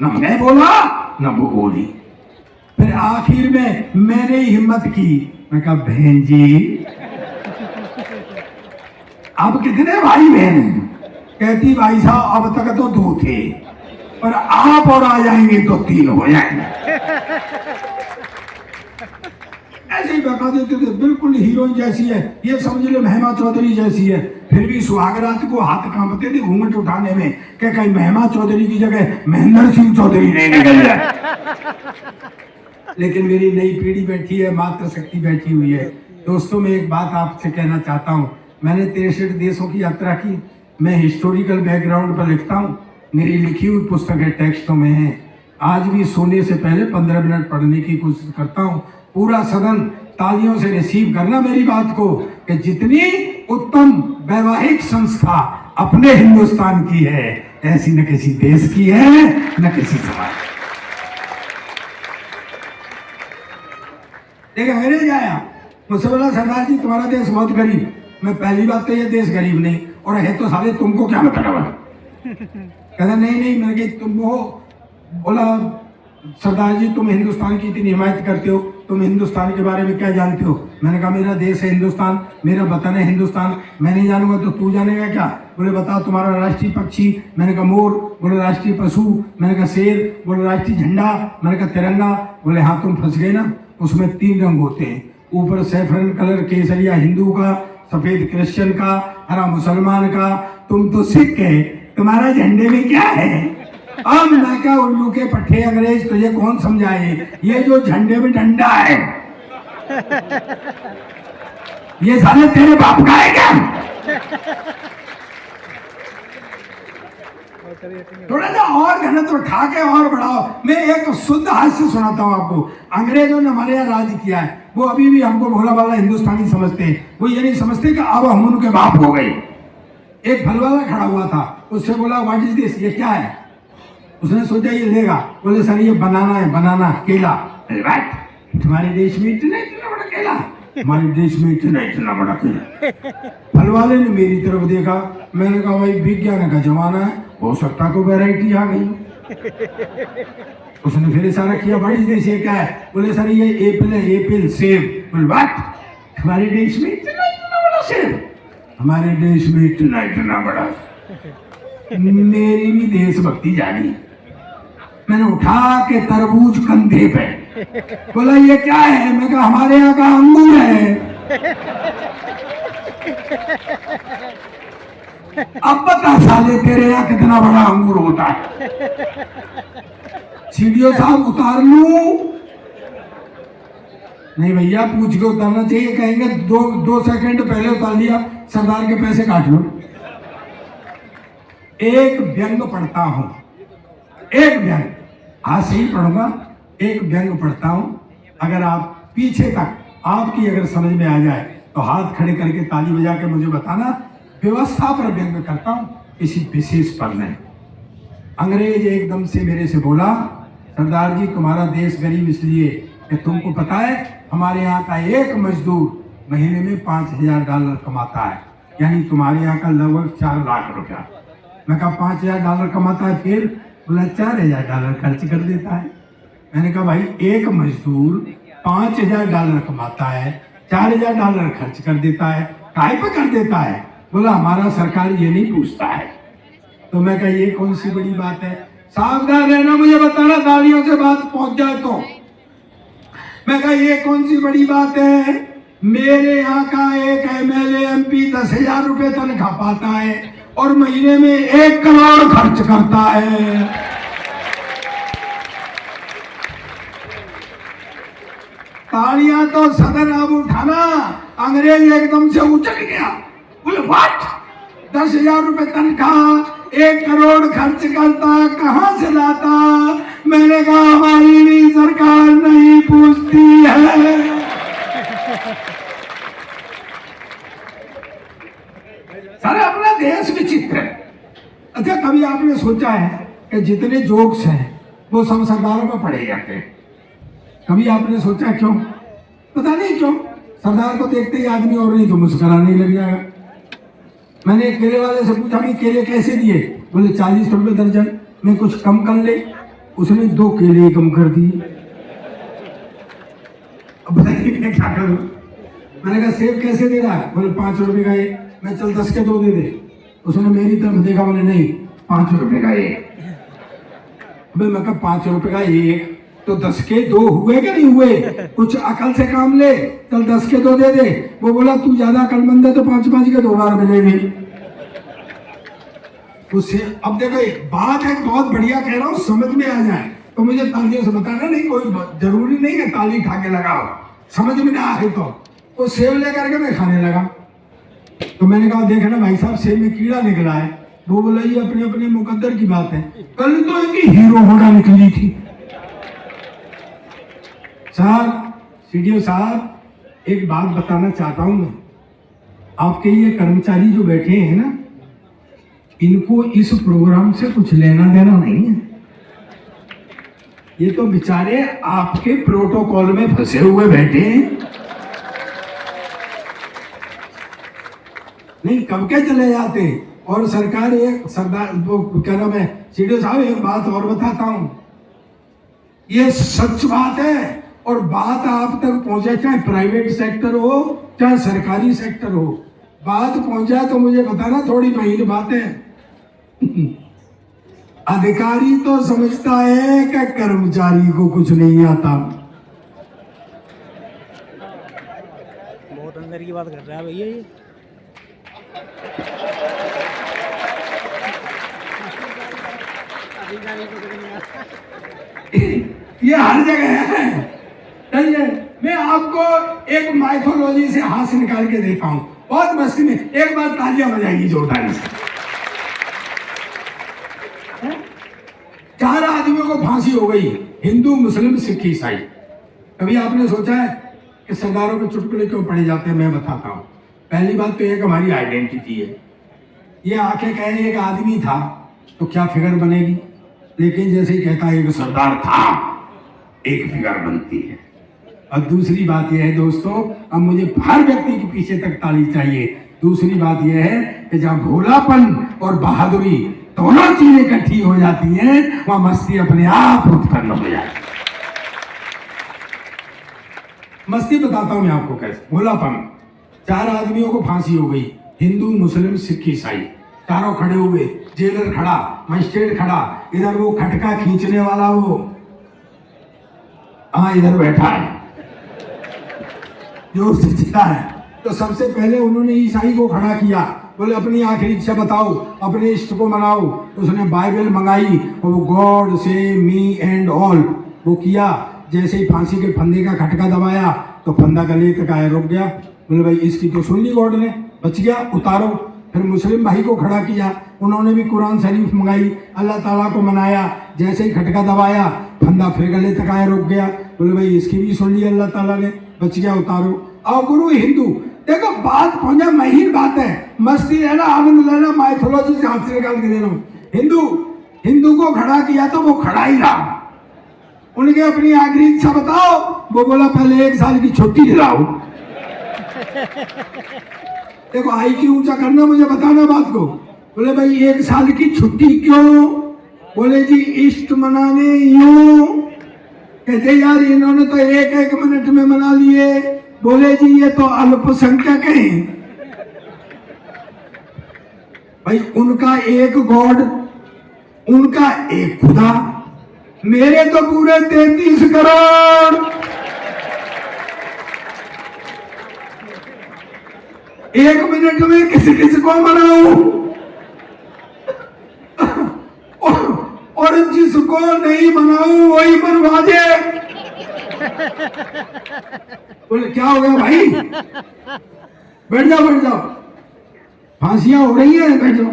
न मैं बोला न वो बोली। फिर आखिर में मैंने हिम्मत की, मैं कहा बहन जी अब कितने भाई बहन हैं? कहती भाई साहब अब तक तो 2 थे, और आप और आ जाएंगे तो 3 हो जाएंगे। ऐसे ही बता देते थे, बिल्कुल हीरोइन जैसी है, ये समझ लो महिमा चौधरी जैसी है। फिर भी सुहागरात को हाथ कांपते थे घूंघट उठाने में कि कहीं महिमा चौधरी की जगह महेंद्र सिंह चौधरी नहीं निकल जाए। लेकिन मेरी नई पीढ़ी बैठी है, मातृशक्ति बैठी हुई है। दोस्तों मैं एक बात आपसे कहना चाहता हूँ, मैंने 63 देशों की यात्रा की, मैं हिस्टोरिकल बैकग्राउंड पर लिखता हूँ, मेरी लिखी हुई पुस्तकें टेक्स्टों में हैं। आज भी सोने से पहले 15 मिनट पढ़ने की कोशिश करता हूँ। पूरा सदन तालियों से रिसीव करना मेरी बात को, कि जितनी उत्तम वैवाहिक संस्था अपने हिंदुस्तान की है, ऐसी न किसी देश की है न किसी समाज। एक अंग्रेज आया, मुझसे बोला सरदार जी तुम्हारा देश बहुत गरीब। मैं पहली बात तो ये देश गरीब नहीं, और है तो साले तुमको क्या मतलब? कहता नहीं मैंने कहा तुम हो। बोला सरदार जी तुम हिंदुस्तान की इतनी हिमायत करते हो, तुम हिंदुस्तान के बारे में क्या जानते हो? मैंने कहा मेरा देश है हिंदुस्तान, मेरा वतन है हिंदुस्तान, मैं नहीं जानूंगा तो तू जानेगा क्या? बोले बताओ तुम्हारा राष्ट्रीय पक्षी? मैंने कहा मोर। बोले राष्ट्रीय पशु? मैंने कहा शेर। बोले राष्ट्रीय झंडा? मैंने कहा तिरंगा। बोले हाँ तुम फंस गए ना, उसमें 3 रंग होते हैं, ऊपर सैफरन कलर केसरिया हिंदू का, सफेद क्रिश्चियन का, हरा मुसलमान का, तुम तो सिख है, तुम्हारा झंडे में क्या है? अब मैं क्या उल्लू के पट्टे अंग्रेज तुझे कौन समझाए, ये जो झंडे में डंडा है ये साले तेरे बाप का है क्या? थोड़ा सा और घनत्व उठा के और बढ़ाओ। मैं एक शुद्ध हास्य सुनाता हूँ आपको। अंग्रेजों ने हमारे यहाँ राज किया है, वो अभी भी हमको भोला भाला हिंदुस्तानी समझते हैं। वो ये नहीं समझते कि अब हम उनके बाप हो गए। एक फल वाला खड़ा हुआ था, उससे बोला व्हाट इज दिस, ये क्या है? उसने सोचा ये लेगा। बोले सर ये बनाना है, बनाना, केला। राइट, तुम्हारे देश में इतना इतना बड़ा केला, हमारे देश में इतना इतना बड़ा केला। फल वाले ने मेरी तरफ देखा, मैंने कहा भाई विज्ञान का जमाना है, हो सकता को वैरायटी आ गई। उसने फिर इशारा किया, भाई देश ये क्या है? बोले सर ये एप्पल है, एप्पल सेब। बोले व्हाट, हमारे देश में इतना इतना बड़ा सेब, हमारे देश में इतना इतना बड़ा। मेरी भी देशभक्ति जागी, मैंने उठा के तरबूज कंधे पे, बोला ये क्या है? मैं कहा हमारे यहाँ का अंगूर है। अब बता साले तेरे यहाँ कितना बड़ा अंगूर होता है? सीडीओ साहब उतार लूं? नहीं भैया, पूछ के उतारना चाहिए। कहेंगे दो सेकंड पहले उतार लिया, सरदार के पैसे काट लो। एक व्यंग पढ़ता हूं, एक व्यंग, आज से ही पढ़ूंगा। एक व्यंग पढ़ता हूं, अगर आप पीछे तक आपकी अगर समझ में आ जाए तो हाथ खड़े करके ताली बजा के मुझे बताना। व्यवस्था पर व्यंग करता हूं, किसी विशेष पर नहीं। अंग्रेज एकदम से मेरे से बोला, सरदार जी तुम्हारा देश गरीब इसलिए कि तुमको पता है हमारे यहाँ का एक मजदूर महीने में $5000 कमाता है, यानी तुम्हारे यहाँ का लगभग 4 लाख रुपया। मैं कहा $5000 कमाता है, फिर बोला $4000 खर्च कर देता है। मैंने कहा भाई एक मजदूर $5000 कमाता है, $4000 खर्च कर देता है, काहे पे कर देता है? बोला हमारा सरकार ये नहीं पूछता है। तो मैं कहा ये कौन सी बड़ी बात है? सावधान रहना, मुझे बताना तालियों से बात पहुंच जाए तो। मैं कहा ये कौन सी बड़ी बात है? मेरे यहाँ का एक MLA MP 10,000 रुपए तनख्वाह पाता है और महीने में 1 करोड़ खर्च करता है। तालियां तो सदन अब उठाना। अंग्रेज एकदम से उछल गया, बोले व्हाट, 10,000 रुपए तनख्वाह, 1 करोड़ खर्च करता, कहां से लाता? मैंने कहा हमारी भी सरकार नहीं पूछती है। सारे अपना देश विचित्र है। अच्छा, कभी आपने सोचा है कि जितने जोक्स हैं वो सब सरदारों पर पढ़े जाते हैं? कभी आपने सोचा क्यों? पता नहीं क्यों, सरदार को देखते ही आदमी और नहीं तो मुस्कुराने लग जाएगा। मैंने एक केले वाले से पूछा, भाई केले कैसे दिए? बोले 40 रुपए दर्जन, में कुछ कम कर ले। उसने 2 केले कम कर दिए। अब बताइए मैं क्या करूं? मैंने कहा सेब कैसे दे रहा है? बोले 5 रुपए का एक। मैं चल 10 के 2 दे दे। उसने मेरी तरफ देखा, बोले नहीं 5 रुपए का एक। अबे मैं कहा 5 रुपए का एक तो 10 के 2 हुए कि नहीं हुए? कुछ अकल से काम ले, चल 10 के 2 दे दे। वो बोला तू ज्यादा अकलमंद है तो 5-5 के 2 बार मिलेगी। उससे अब देखो एक बात है, बहुत बढ़िया कह रहा हूँ, समझ में आ जाए तो मुझे तालियों से बताना। नहीं कोई जरूरी नहीं है ताली खा के लगाओ, समझ में ना आए तो। वो सेब लेकर के मैं खाने लगा। तो मैंने कहा देखना भाई साहब, सेब में कीड़ा निकला है। वो बोला ये अपने अपने मुकद्दर की बात है, कल तो एक हीरो होना निकली थी। सर सीडीओ साहब, एक बात बताना चाहता हूं मैं। आपके ये कर्मचारी जो बैठे हैं ना, इनको इस प्रोग्राम से कुछ लेना देना नहीं है। ये तो बेचारे आपके प्रोटोकॉल में फंसे हुए बैठे हैं। नहीं कब के चले जाते। और सरकार एक सरदार वो क्या नाम है, सीडीओ साहब एक बात और बताता हूं, ये सच बात है और बात आप तक पहुंचे, चाहे प्राइवेट सेक्टर हो चाहे सरकारी सेक्टर हो, बात पहुंच जाए तो मुझे बताना। थोड़ी महीन बातें अधिकारी तो समझता है कि कर्मचारी को कुछ नहीं आता। बहुत अंदर की बात कर रहा है भैया ये। ये हर जगह है। चलिए मैं आपको एक माइथोलॉजी से हाथ निकाल के देता हूं, बहुत मस्ती में। एक बार तालियां बजाएगी जोरदार से। 4 आदमियों को फांसी हो गई, हिंदू मुस्लिम सिख ईसाई। कभी आपने सोचा है कि सरदारों के चुटकुले क्यों पढ़े जाते हैं? मैं बताता हूं। पहली बात तो एक हमारी आइडेंटिटी है। ये आके कहे एक आदमी था तो क्या फिगर बनेगी, लेकिन जैसे ही कहता है एक सरदार था, एक फिगर बनती है। और दूसरी बात यह है दोस्तों, अब मुझे हर व्यक्ति के पीछे तक ताली चाहिए। दूसरी बात यह है कि जहाँ भोलापन और बहादुरी दोनों चीजें इकट्ठी हो जाती हैं, वहां मस्ती अपने आप उत्पन्न हो जाती है। मस्ती बताता हूं मैं आपको कैसे। भोलापन, 4 आदमियों को फांसी हो गई, हिंदू मुस्लिम सिख ईसाई, चारों खड़े हुए, जेलर खड़ा, मजिस्ट्रेट खड़ा, इधर वो खटका खींचने वाला वो इधर बैठा है जो चिल्ला है। तो सबसे पहले उन्होंने ईसाई को खड़ा किया, बोले अपनी आखिरी इच्छा बताओ, अपने इष्ट को मनाओ। उसने बाइबल मंगाई और वो गॉड से मी एंड ऑल वो किया। जैसे ही फांसी के फंदे का खटका दबाया तो फंदा गले तक आया, रुक गया। बोले भाई इसकी तो सुन ली गॉड ने, बच गया, उतारो। फिर मुस्लिम भाई को खड़ा किया, उन्होंने भी कुरान शरीफ मंगाई, अल्लाह ताला को मनाया। जैसे ही खटका दबाया फंदा फिर गले तक आया, रुक गया। बोले भाई इसकी भी सुन ली अल्लाह ताला ने, बच गया, उतारो। आओ गुरु हिंदू, देखो बात पहुंचा, महीन बात है, मस्ती लेना, आनंद लेना, माइथोलॉजी से हाथ से निकाल के दे रहा हूँ। हिंदू को खड़ा किया तो वो खड़ा ही रहा। उनके अपनी आखिरी इच्छा बताओ, वो बोला पहले 1 साल की छुट्टी दिलाओ। देखो आई की ऊंचा करना, मुझे बताना बात को। बोले भाई 1 साल की छुट्टी क्यों? बोले जी इष्ट मनाने यूं। कहते यार इन्होंने तो 1-1 मिनट में मना लिए। बोले जी ये तो अल्पसंख्यक हैं भाई, उनका एक गॉड, उनका एक खुदा, मेरे तो पूरे 33 करोड़। एक मिनट में किसी किसी को मनाऊं और जिसको नहीं मनाऊं वही मनवा दे। बोले क्या हो गया भाई? बैठ जाओ बैठ जाओ, फांसियां हो रही हैं, बैठ जाओ।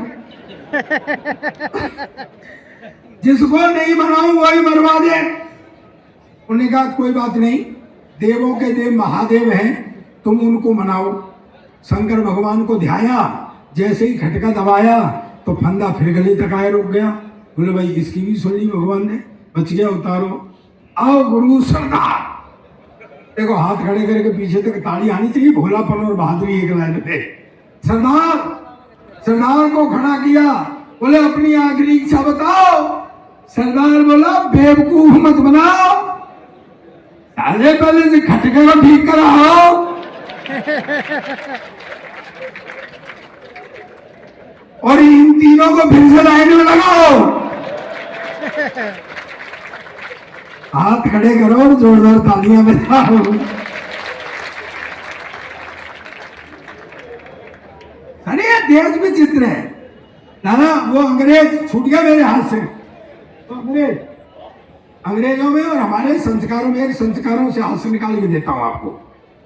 जिसको नहीं मनाऊं वही मरवा दे। उन्होंने कहा कोई बात नहीं, देवों के देव महादेव हैं, तुम उनको मनाओ। शंकर भगवान को ध्याया, जैसे ही खटका दबाया तो फंदा फिर गले तक आया, रुक गया। बोले भाई इसकी भी सुन ली भगवान ने, बच गया, उतारो। आओ गुरु सरदार, देखो हाथ खड़े करके पीछे तक ताली आनी चाहिए, भोलापन और बहादुरी एक लाइन पे। सरदार को खड़ा किया, बोले अपनी आखिरी इच्छा बताओ। सरदार बोला बेवकूफ मत बनाओ, पहले से खटके को ठीक कराओ। और इन तीनों को फिर से लाइन में लगाओ, हाथ खड़े करो और जोरदार तालियां बजाओ। अरे ये देश में चित्र है ना, वो अंग्रेज छूट गया मेरे हाथ से। तो अंग्रेजों में और हमारे संस्कारों में, एक संस्कारों से हाथ से निकाल के देता हूं आपको।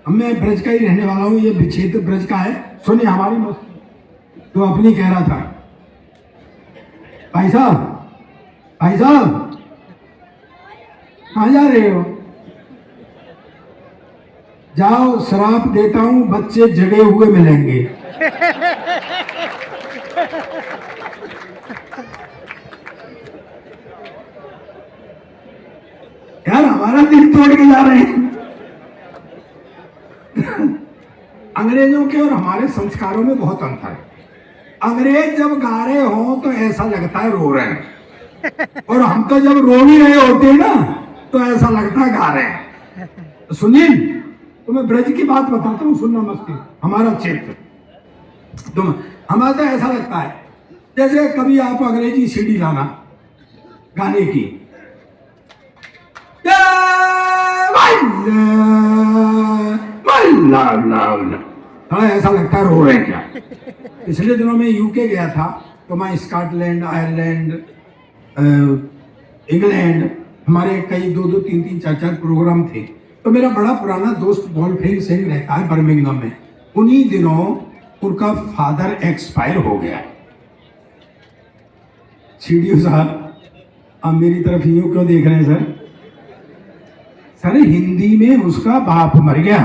मैं ब्रज का ही रहने वाला हूँ, ये क्षेत्र ब्रज का है। सुनिए हमारी मस्ती तो अपनी कह रहा था। भाई साहब कहाँ जा रहे हो? जाओ श्राप देता हूं, बच्चे जगे हुए मिलेंगे। यार हमारा दिल तोड़ के जा रहे हैं। अंग्रेजों के और हमारे संस्कारों में बहुत अंतर है। अंग्रेज जब गा रहे हो तो ऐसा लगता है रो रहे हैं, और हम तो जब रो भी रहे होते हैं ना तो ऐसा लगता है गा रहे हैं। तो सुनिए, तो मैं ब्रज की बात बताता हूँ, सुनना मस्ती। हमारा क्षेत्र तो हमारा तो ऐसा लगता है जैसे कभी आप अंग्रेजी सीडी लाना गाने की, थोड़ा ऐसा लगता है रो रहे हैं क्या। पिछले दिनों में यूके गया था, तो मैं स्कॉटलैंड, आयरलैंड, इंग्लैंड, हमारे कई 2-2, 3-3, 4-4 प्रोग्राम थे। तो मेरा बड़ा पुराना दोस्त वॉल्फ्रैंक सिंह रहता है बर्मिंघम में। उन्हीं दिनों उनका फादर एक्सपायर हो गया। सीडीओ साहब आप मेरी तरफ यूं क्यों देख रहे हैं सर? सर हिंदी में उसका बाप मर गया।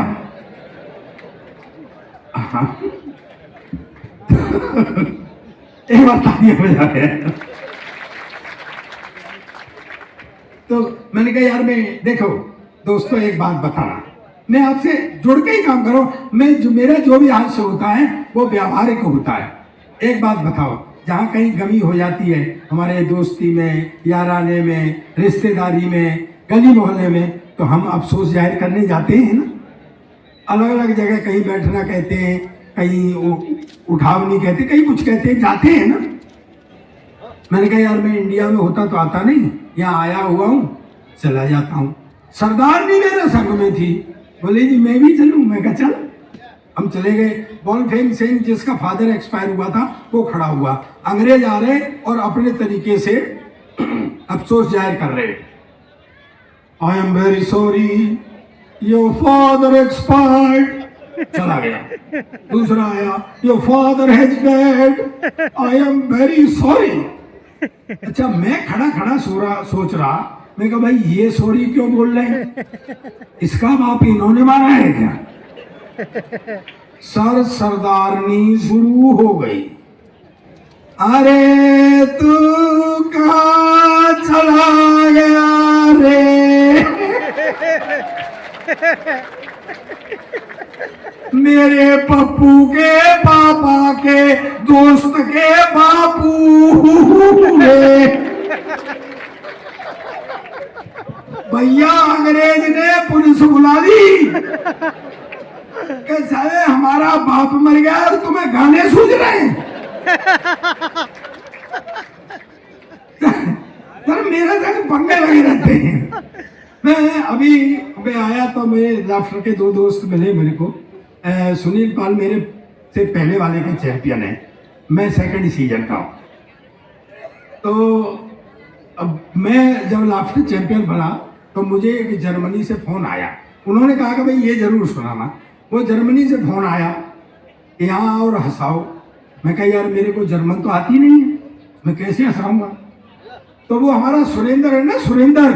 एक बार तालियां बजा रहे हैं। तो मैंने कहा यार मैं, देखो दोस्तों एक बात बताना, मैं आपसे जुड़ के ही काम करो। मैं जो मेरा जो भी हास्य होता है वो व्यावहारिक होता है। एक बात बताओ, जहाँ कहीं कमी हो जाती है हमारे दोस्ती में, याराने में, रिश्तेदारी में, गली मोहल्ले में, तो हम अफसोस जाहिर करने जाते हैं ना। अलग अलग जगह कहीं बैठना कहते हैं, कहीं उठावनी कहते, कहीं कुछ कहते हैं, जाते हैं ना। मैंने कहा यार मैं इंडिया में होता तो आता नहीं, यहाँ आया हुआ हूँ, चला जाता हूँ। सरदार भी मेरे संग में थी, बोले जी मैं भी चलूँ। मैं कहा चल। हम चले गए। बॉलफेम सिंह जिसका फादर एक्सपायर हुआ था वो खड़ा हुआ, अंग्रेज आ रहे और अपने तरीके से अफसोस जाहिर कर रहे। I am very sorry your father expired. चला गया। दूसरा आया, your father has dead, I am very sorry. अच्छा, मैं खड़ा खड़ा सोच रहा, मैं कहा भाई ये सॉरी क्यों बोल रहे हैं, इसका बाप इन्होंने मारा है क्या। सरदारनी शुरू हो गई, अरे तू कहाँ चला गया रे, मेरे पप्पू के पापा के दोस्त के बापू रे। भैया अंग्रेज ने पुलिस बुला ली कि साले हमारा बाप मर गया और तुम्हें गाने सूझ रहे हैं। सर मेरे संग पंगे लगे रहते हैं। मैं अभी आया तो मेरे लाफ्टर के दो दोस्त मिले मेरे को। सुनील पाल मेरे से पहले वाले के चैंपियन है, मैं सेकंड सीजन का हूँ। तो अब मैं जब लाफ्टर चैंपियन बना तो मुझे एक जर्मनी से फोन आया। उन्होंने कहा कि भाई ये जरूर सुनाना। वो जर्मनी से फोन आया, यहाँ और हंसाओ। मैं कहा यार मेरे को जर्मन तो आती नहीं है, मैं कैसे हंसाऊंगा। तो वो हमारा सुरेंद्र है ना, सुरेंद्र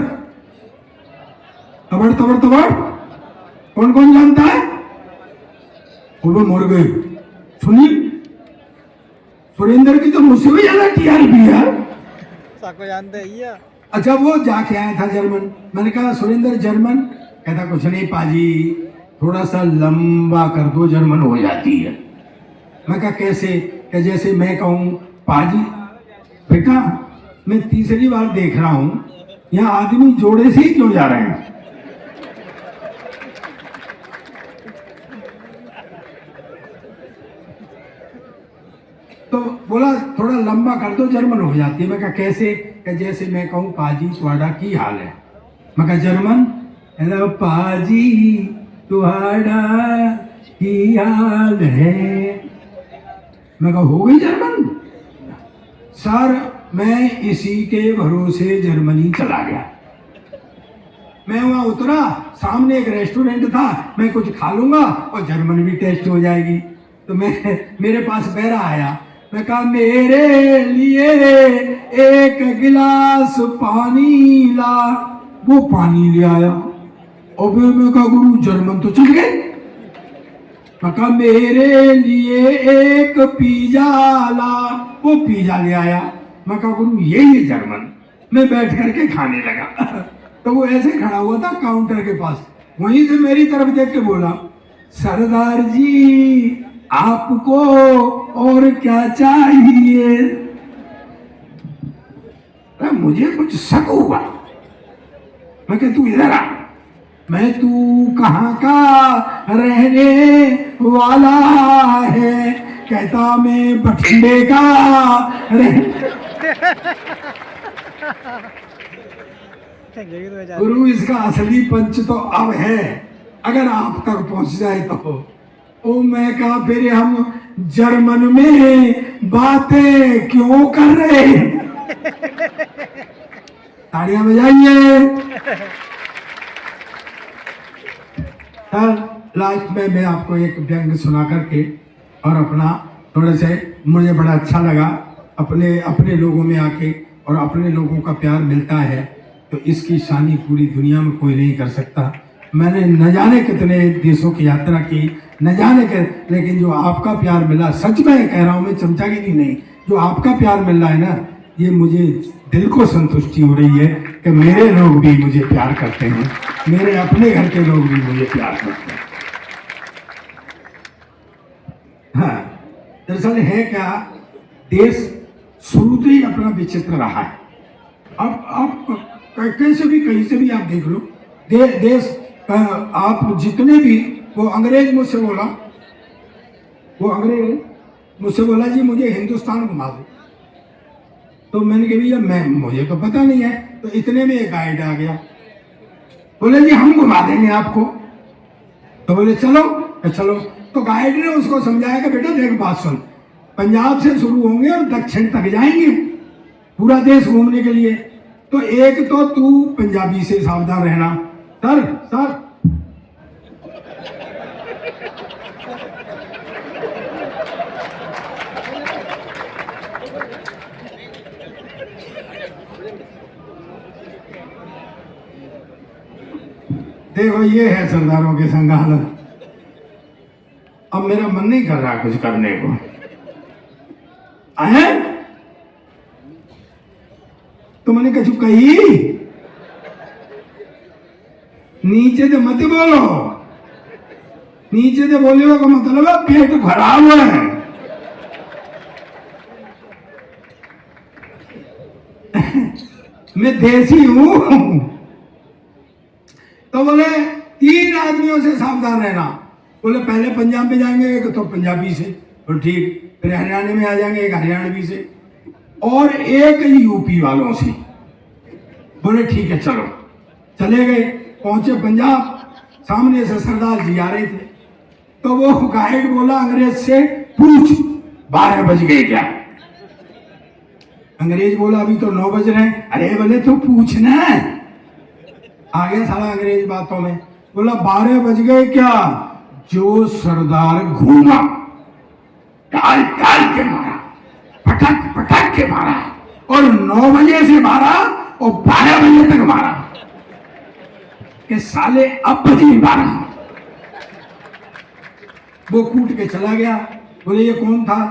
तबड़ तबड़ तबड़, कौन कौन जानता है। वो मर गए। सुनील सुरेंद्र की तो मुझसे भी ज्यादा टीआरपी है यार, सबको जानते हैं। अच्छा वो जाके आया था जर्मन। मैंने कहा सुरेंद्र जर्मन, कहता कुछ नहीं पाजी, थोड़ा सा लंबा कर दो जर्मन हो जाती है। मैं कहा कैसे, कि जैसे मैं कहूँ पाजी बेटा मैं तीसरी बार देख रहा हूँ यहाँ आदमी जोड़े से ही क्यों जा रहे हैं। तो बोला थोड़ा लंबा कर दो जर्मन हो जाती है। मैं कहा कैसे, कि जैसे मैं कहूँ पाजी तुम्हारा की हाल है। मैं कहा जर्मन, हेलो पाजी तुम्हारा की हाल है। मैं कहा हो गई जर्मन। सर मैं इसी के भरोसे जर्मनी चला गया। मैं वहां उतरा, सामने एक रेस्टोरेंट था, मैं कुछ खा लूंगा और जर्मन भी टेस्ट हो जाएगी। तो मैं मेरे पास बैरा आया, मैं कहा मेरे लिए एक गिलास पानी ला। वो पानी ले आया। और फिर मैं कहा गुरु जर्मन तो चल गए। मैं कहा मेरे लिए एक पिज्जा ला। वो पिज्जा ले आया। मैं कहा गुरु यही जर्मन। मैं बैठ करके खाने लगा। तो वो ऐसे खड़ा हुआ था काउंटर के पास, वहीं से मेरी तरफ देख के बोला सरदार जी आपको और क्या चाहिए। मुझे कुछ शक हुआ। मैं कहा तू इधर आ। मैं तू कहाँ का रहने वाला है। कहता मैं बठिंडे का गुरु इसका असली पंच तो अब है, अगर आप तक पहुंच जाए तो। ओ मैं कहा फिर हम जर्मन में बातें क्यों कर रहे हैं। तालियां बजाइए। लास्ट में मैं आपको एक व्यंग सुना करके और अपना थोड़े से, मुझे बड़ा अच्छा लगा अपने लोगों में आके, और अपने लोगों का प्यार मिलता है तो इसकी शानी पूरी दुनिया में कोई नहीं कर सकता। मैंने न जाने कितने देशों की यात्रा की, न जाने के, लेकिन जो आपका प्यार मिला, सच में कह रहा हूँ मैं, चमचागिरी नहीं, जो आपका प्यार मिल रहा है ना, ये मुझे दिल को संतुष्टि हो रही है कि मेरे लोग भी मुझे प्यार करते हैं, मेरे अपने घर के लोग भी मुझे प्यार करते हैं। हाँ, दरअसल है क्या, देश शुरू से ही अपना विचित्र रहा है। अब कैसे भी कहीं से भी आप देख लो, देश आप जितने भी, वो अंग्रेज मुझसे बोला जी मुझे हिंदुस्तान घुमा दो, तो मैंने कहा भैया मुझे तो पता नहीं है। तो इतने में एक गाइड आ गया, बोले जी हम घुमा देंगे आपको। तो बोले चलो। तो गाइड ने उसको समझाया कि बेटा देख बात सुन, पंजाब से शुरू होंगे और दक्षिण तक जाएंगे पूरा देश घूमने के लिए, तो एक तो तू पंजाबी से सावधान रहना। सर देखो ये है सरदारों के संग हालत। अब मेरा मन नहीं कर रहा कुछ करने को। आए तो मैंने कछु कही, नीचे से मत बोलो, नीचे से बोले का मतलब है पेट खराब है। मैं देसी हूं। तो बोले 3 आदमियों से सावधान रहना। बोले पहले पंजाब में जाएंगे तो पंजाबी से, तो ठीक, फिर हरियाणा में आ जाएंगे एक हरियाणवी से, और एक यूपी वालों से। बोले ठीक है चलो। चले गए, पहुंचे पंजाब, सामने से सरदार जी आ रहे थे। तो वो गाइड बोला अंग्रेज से, पूछ 12 बज गए क्या? अंग्रेज बोला अभी तो 9 बज रहे हैं। अरे बोले तो पूछना है। आ गया साला अंग्रेज बातों में, बोला 12 बज गए क्या? जो सरदार घूमा, डाल के मारा, पटक के मारा, और 9 बजे से मारा और 12 बजे तक मारा, कि साले अब बजे 12। वो कूट के चला गया। बोले ये कौन था?